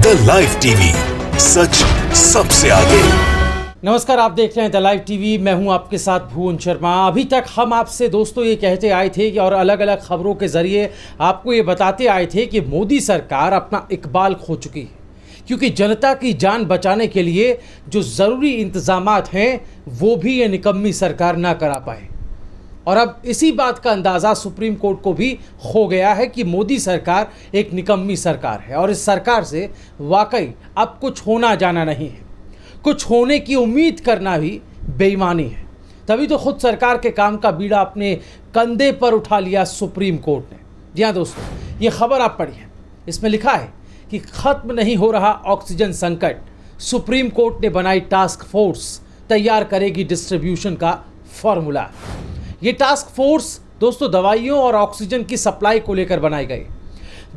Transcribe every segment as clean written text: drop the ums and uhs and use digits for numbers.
The live TV, सच सबसे आगे। नमस्कार, आप देख रहे हैं द लाइव टीवी। मैं हूं आपके साथ भुवन शर्मा। अभी तक हम आपसे दोस्तों ये कहते आए थे कि और अलग अलग खबरों के जरिए आपको ये बताते आए थे कि मोदी सरकार अपना इकबाल खो चुकी है, क्योंकि जनता की जान बचाने के लिए जो ज़रूरी इंतजामात हैं वो भी ये निकम्मी सरकार ना करा पाए। और अब इसी बात का अंदाज़ा सुप्रीम कोर्ट को भी हो गया है कि मोदी सरकार एक निकम्मी सरकार है और इस सरकार से वाकई अब कुछ होना जाना नहीं है। कुछ होने की उम्मीद करना भी बेईमानी है। तभी तो खुद सरकार के काम का बीड़ा अपने कंधे पर उठा लिया सुप्रीम कोर्ट ने। जी हाँ दोस्तों, ये खबर आप पढ़िए। इसमें लिखा है कि खत्म नहीं हो रहा ऑक्सीजन संकट, सुप्रीम कोर्ट ने बनाई टास्क फोर्स, तैयार करेगी डिस्ट्रीब्यूशन का फॉर्मूला। ये टास्क फोर्स दोस्तों दवाइयों और ऑक्सीजन की सप्लाई को लेकर बनाई गई।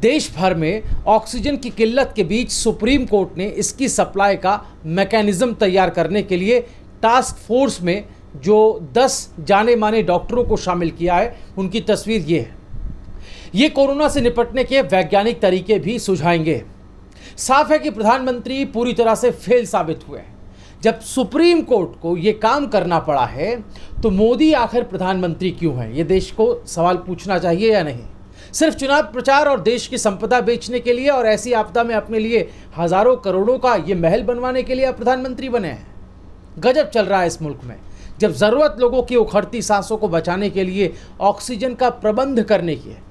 देश भर में ऑक्सीजन की किल्लत के बीच सुप्रीम कोर्ट ने इसकी सप्लाई का मैकेनिज्म तैयार करने के लिए टास्क फोर्स में जो 10 जाने माने डॉक्टरों को शामिल किया है, उनकी तस्वीर ये है। ये कोरोना से निपटने के वैज्ञानिक तरीके भी सुझाएंगे। साफ है कि प्रधानमंत्री पूरी तरह से फेल साबित हुए हैं। जब सुप्रीम कोर्ट को ये काम करना पड़ा है तो मोदी आखिर प्रधानमंत्री क्यों हैं? ये देश को सवाल पूछना चाहिए या नहीं? सिर्फ चुनाव प्रचार और देश की संपदा बेचने के लिए और ऐसी आपदा में अपने लिए हजारों करोड़ों का ये महल बनवाने के लिए आप प्रधानमंत्री बने हैं। गजब चल रहा है इस मुल्क में। जब ज़रूरत लोगों की उखड़ती सांसों को बचाने के लिए ऑक्सीजन का प्रबंध करने की है,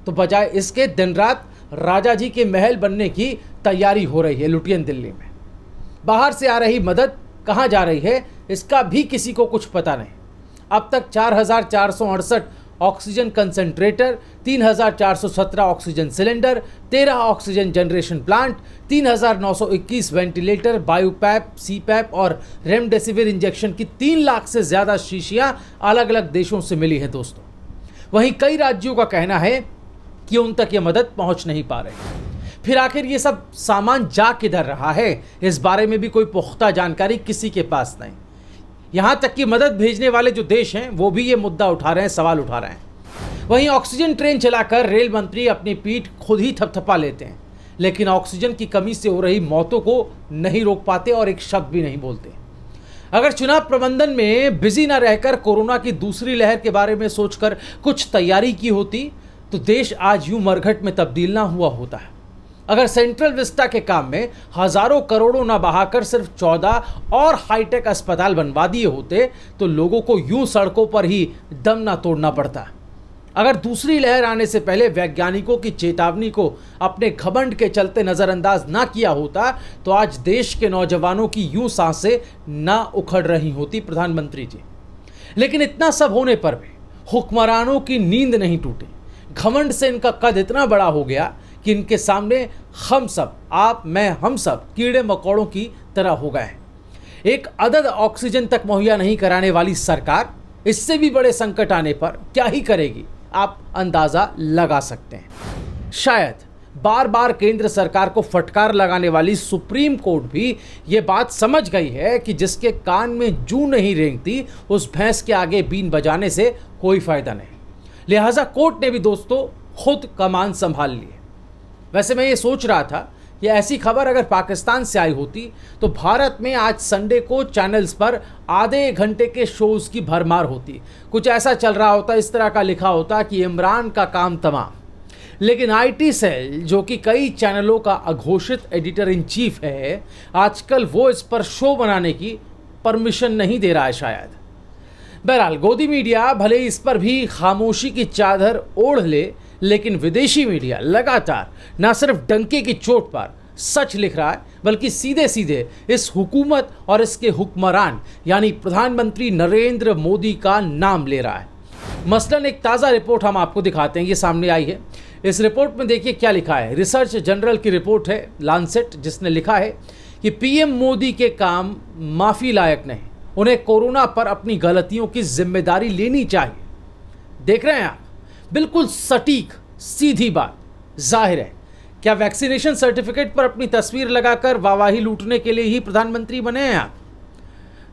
तो बजाय इसके दिन रात राजा जी के महल बनने की तैयारी हो रही है लुटियन दिल्ली में। बाहर से आ रही मदद कहाँ जा रही है इसका भी किसी को कुछ पता नहीं। अब तक 4,468 oxygen concentrator, 3,417 oxygen cylinder, 13 oxygen generation plant, 3,921 ventilator, BiPAP, CPAP और रेमडेसिविर इंजेक्शन की 3 लाख से ज़्यादा शीशियां अलग अलग देशों से मिली हैं दोस्तों। वहीं कई राज्यों का कहना है कि उन तक ये मदद पहुंच नहीं पा रही। फिर आखिर ये सब सामान जा किधर रहा है, इस बारे में भी कोई पुख्ता जानकारी किसी के पास नहीं। यहाँ तक कि मदद भेजने वाले जो देश हैं वो भी ये मुद्दा उठा रहे हैं, सवाल उठा रहे हैं। वहीं ऑक्सीजन ट्रेन चलाकर रेल मंत्री अपनी पीठ खुद ही थपथपा लेते हैं, लेकिन ऑक्सीजन की कमी से हो रही मौतों को नहीं रोक पाते और एक शब्द भी नहीं बोलते। अगर चुनाव प्रबंधन में बिजी न रहकर कोरोना की दूसरी लहर के बारे में सोचकर कुछ तैयारी की होती तो देश आज यूं मरघट में तब्दील ना हुआ होता है। अगर सेंट्रल विस्टा के काम में हजारों करोड़ों ना बहाकर सिर्फ 14 और हाईटेक अस्पताल बनवा दिए होते तो लोगों को यूं सड़कों पर ही दम ना तोड़ना पड़ता। अगर दूसरी लहर आने से पहले वैज्ञानिकों की चेतावनी को अपने घमंड के चलते नज़रअंदाज ना किया होता तो आज देश के नौजवानों की यूं सांसें ना उखड़ रही होती प्रधानमंत्री जी। लेकिन इतना सब होने पर भी हुक्मरानों की नींद नहीं टूटी। घमंड से इनका कद इतना बड़ा हो गया कि इनके सामने हम सब, आप, मैं, हम सब कीड़े मकोड़ों की तरह हो गए हैं। एक अदद ऑक्सीजन तक मुहैया नहीं कराने वाली सरकार इससे भी बड़े संकट आने पर क्या ही करेगी, आप अंदाज़ा लगा सकते हैं। शायद बार बार केंद्र सरकार को फटकार लगाने वाली सुप्रीम कोर्ट भी ये बात समझ गई है कि जिसके कान में जूं नहीं रेंगती उस भैंस के आगे बीन बजाने से कोई फायदा नहीं। लिहाजा कोर्ट ने भी दोस्तों खुद कमान संभाल ली। वैसे मैं ये सोच रहा था कि ऐसी खबर अगर पाकिस्तान से आई होती तो भारत में आज संडे को चैनल्स पर आधे घंटे के शोज़ की भरमार होती। कुछ ऐसा चल रहा होता, इस तरह का लिखा होता कि इमरान का काम तमाम। लेकिन आईटी सेल, जो कि कई चैनलों का अघोषित एडिटर इन चीफ है, आजकल वो इस पर शो बनाने की परमिशन नहीं दे रहा है शायद। बहरहाल गोदी मीडिया भले इस पर भी खामोशी की चादर ओढ़ ले, लेकिन विदेशी मीडिया लगातार न सिर्फ डंके की चोट पर सच लिख रहा है बल्कि सीधे सीधे इस हुकूमत और इसके हुक्मरान यानी प्रधानमंत्री नरेंद्र मोदी का नाम ले रहा है। मसलन एक ताज़ा रिपोर्ट हम आपको दिखाते हैं, ये सामने आई है। इस रिपोर्ट में देखिए क्या लिखा है। रिसर्च जनरल की रिपोर्ट है, लांसेट, जिसने लिखा है कि पीएम मोदी के काम माफ़ी लायक नहीं, उन्हें कोरोना पर अपनी गलतियों की जिम्मेदारी लेनी चाहिए। देख रहे हैं आप, बिल्कुल सटीक सीधी बात। जाहिर है क्या वैक्सीनेशन सर्टिफिकेट पर अपनी तस्वीर लगाकर वाहवाही लूटने के लिए ही प्रधानमंत्री बने हैं आप?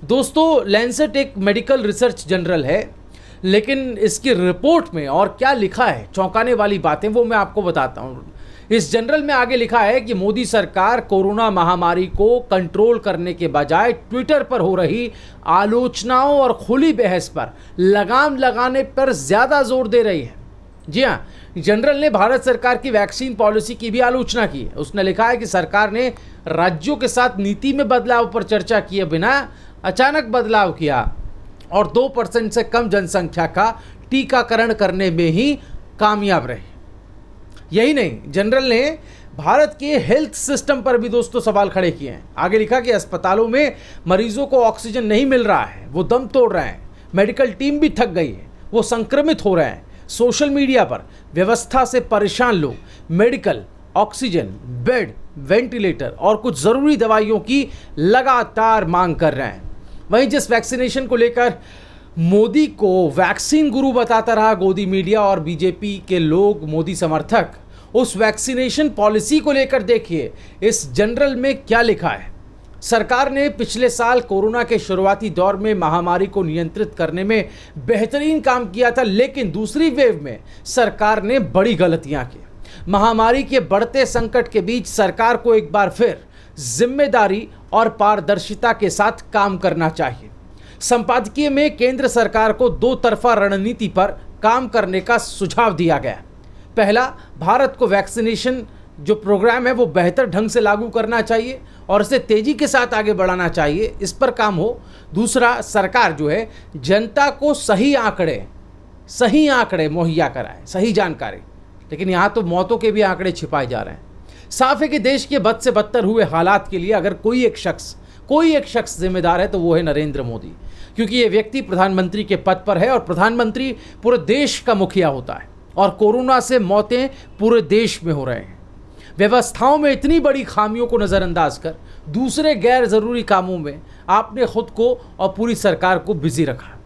दोस्तों, लैंसेट एक मेडिकल रिसर्च जर्नल है, लेकिन इसकी रिपोर्ट में और क्या लिखा है, चौंकाने वाली बातें, वो मैं आपको बताता हूँ। इस जनरल में आगे लिखा है कि मोदी सरकार कोरोना महामारी को कंट्रोल करने के बजाय ट्विटर पर हो रही आलोचनाओं और खुली बहस पर लगाम लगाने पर ज्यादा जोर दे रही है। जी हाँ, जनरल ने भारत सरकार की वैक्सीन पॉलिसी की भी आलोचना की है। उसने लिखा है कि सरकार ने राज्यों के साथ नीति में बदलाव पर चर्चा किए बिना अचानक बदलाव किया और 2% से कम जनसंख्या का टीकाकरण करने में ही कामयाब रहे। यही नहीं, जनरल ने भारत के हेल्थ सिस्टम पर भी दोस्तों सवाल खड़े किए हैं। आगे लिखा कि अस्पतालों में मरीजों को ऑक्सीजन नहीं मिल रहा है, वो दम तोड़ रहे हैं, मेडिकल टीम भी थक गई है, वो संक्रमित हो रहे हैं। सोशल मीडिया पर व्यवस्था से परेशान लोग मेडिकल, ऑक्सीजन, बेड, वेंटिलेटर और कुछ ज़रूरी दवाइयों की लगातार मांग कर रहे हैं। वहीं जिस वैक्सीनेशन को लेकर मोदी को वैक्सीन गुरु बताता रहा गोदी मीडिया और बीजेपी के लोग, मोदी समर्थक, उस वैक्सीनेशन पॉलिसी को लेकर देखिए इस जनरल में क्या लिखा है। सरकार ने पिछले साल कोरोना के शुरुआती दौर में महामारी को नियंत्रित करने में बेहतरीन काम किया था, लेकिन दूसरी वेव में सरकार ने बड़ी गलतियां की। महामारी के बढ़ते संकट के बीच सरकार को एक बार फिर जिम्मेदारी और पारदर्शिता के साथ काम करना चाहिए। संपादकीय में केंद्र सरकार को दो तरफा रणनीति पर काम करने का सुझाव दिया गया। पहला, भारत को वैक्सीनेशन जो प्रोग्राम है वो बेहतर ढंग से लागू करना चाहिए और इसे तेजी के साथ आगे बढ़ाना चाहिए, इस पर काम हो। दूसरा, सरकार जो है जनता को सही आंकड़े मुहैया कराए, सही जानकारी। लेकिन यहाँ तो मौतों के भी आंकड़े छिपाए जा रहे हैं। साफ है कि देश के बद से बदतर हुए हालात के लिए अगर कोई एक शख्स जिम्मेदार है तो वो है नरेंद्र मोदी, क्योंकि ये व्यक्ति प्रधानमंत्री के पद पर है और प्रधानमंत्री पूरे देश का मुखिया होता है और कोरोना से मौतें पूरे देश में हो रहे हैं। व्यवस्थाओं में इतनी बड़ी खामियों को नज़रअंदाज कर दूसरे गैर ज़रूरी कामों में आपने खुद को और पूरी सरकार को बिजी रखा।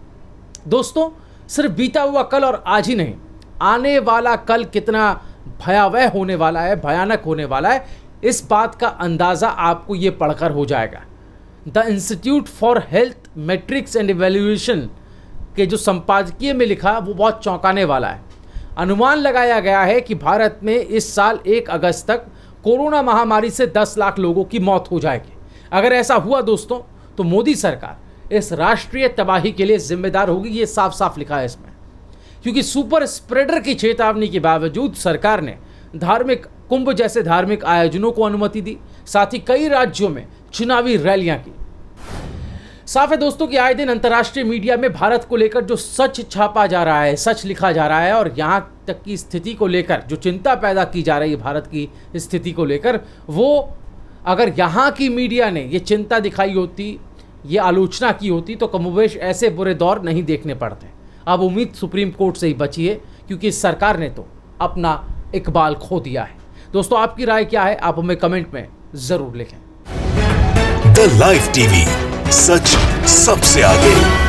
दोस्तों, सिर्फ बीता हुआ कल और आज ही नहीं, आने वाला कल कितना भयावह होने वाला है, भयानक होने वाला है, इस बात का अंदाज़ा आपको ये पढ़कर हो जाएगा। The institute for health matrix and evaluation के जो संपादकीय में लिखा वो बहुत चौंकाने वाला है। अनुमान लगाया गया है कि भारत में इस साल 1 अगस्त तक कोरोना महामारी से 10 लाख लोगों की मौत हो जाएगी। अगर ऐसा हुआ दोस्तों तो मोदी सरकार इस राष्ट्रीय तबाही के लिए जिम्मेदार होगी, ये साफ साफ लिखा है इसमें। क्योंकि सुपर स्प्रेडर की चेतावनी के बावजूद सरकार ने धार्मिक कुंभ जैसे धार्मिक आयोजनों को अनुमति दी, साथ ही कई राज्यों में चुनावी रैलियां की। साफ है दोस्तों कि आए दिन अंतर्राष्ट्रीय मीडिया में भारत को लेकर जो सच छापा जा रहा है, सच लिखा जा रहा है और यहाँ तक की स्थिति को लेकर जो चिंता पैदा की जा रही है भारत की स्थिति को लेकर, वो अगर यहाँ की मीडिया ने ये चिंता दिखाई होती, ये आलोचना की होती तो कमोबेश ऐसे बुरे दौर नहीं देखने पड़ते। अब उम्मीद सुप्रीम कोर्ट से ही बची है, क्योंकि इस सरकार ने तो अपना इकबाल खो दिया है। दोस्तों, आपकी राय क्या है? आप हमें कमेंट में ज़रूर लिखें। द लाइव टीवी, सच सबसे आगे।